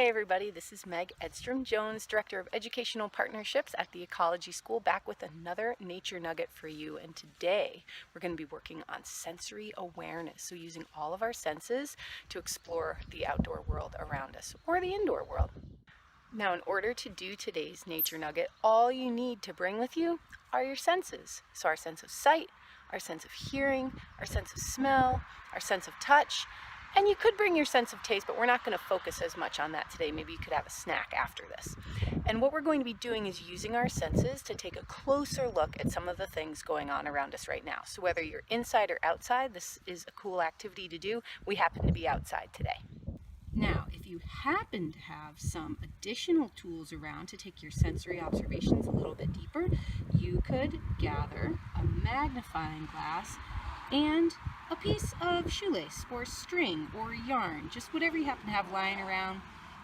Hey everybody, this is Meg Edstrom-Jones, Director of Educational Partnerships at the Ecology School, back with another nature nugget for you. And today we're going to be working on sensory awareness, so using all of our senses to explore the outdoor world around us, or the indoor world. Now, in order to do today's nature nugget, all you need to bring with you are your senses. So our sense of sight, our sense of hearing, our sense of smell, our sense of touch, and you could bring your sense of taste, but we're not going to focus as much on that today. Maybe you could have a snack after this. And what we're going to be doing is using our senses to take a closer look at some of the things going on around us right now. So whether you're inside or outside, this is a cool activity to do. We happen to be outside today. Now, if you happen to have some additional tools around to take your sensory observations a little bit deeper, you could gather a magnifying glass and a piece of shoelace or string or yarn, just whatever you happen to have lying around.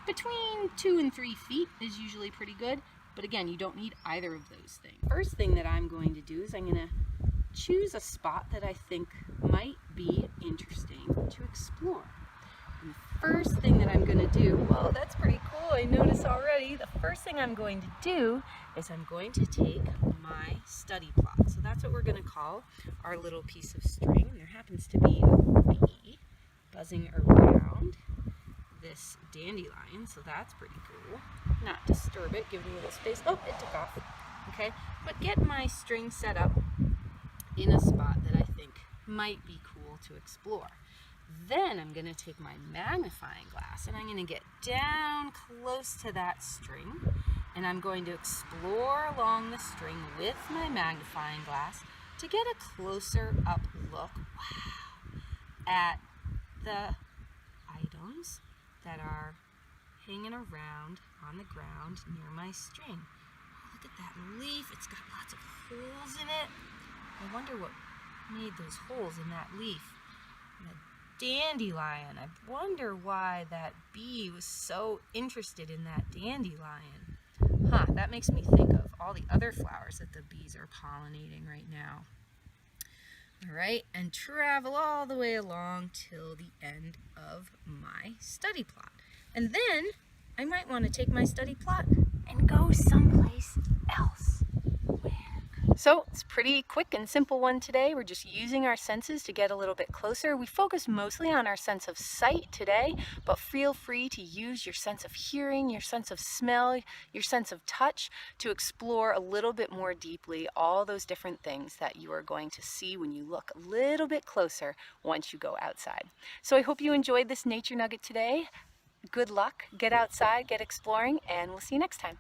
Between 2 and 3 feet is usually pretty good, but again, you don't need either of those things. First thing that I'm going to do is I'm going to choose a spot that I think might be interesting to explore. And the first thing that I'm going to do, well, that's pretty cool, I notice already. The first thing I'm going to do is I'm going to take my study plot. So that's what we're going to call our little piece of string. There happens to be a bee buzzing around this dandelion, so that's pretty cool. Not disturb it, give it a little space. Oh, it took off. Okay, but get my string set up in a spot that I think might be cool to explore. Then I'm going to take my magnifying glass and I'm going to get down close to that string, and I'm going to explore along the string with my magnifying glass to get a closer up look, at the items that are hanging around on the ground near my string. Oh, look at that leaf, it's got lots of holes in it. I wonder what made those holes in that leaf. And the dandelion, I wonder why that bee was so interested in that dandelion. That makes me think of all the other flowers that the bees are pollinating right now. All right, and travel all the way along till the end of my study plot. And then I might want to take my study plot and go someplace else. So it's a pretty quick and simple one today. We're just using our senses to get a little bit closer. We focus mostly on our sense of sight today, but feel free to use your sense of hearing, your sense of smell, your sense of touch to explore a little bit more deeply all those different things that you are going to see when you look a little bit closer once you go outside. So I hope you enjoyed this nature nugget today. Good luck, get outside, get exploring, and we'll see you next time.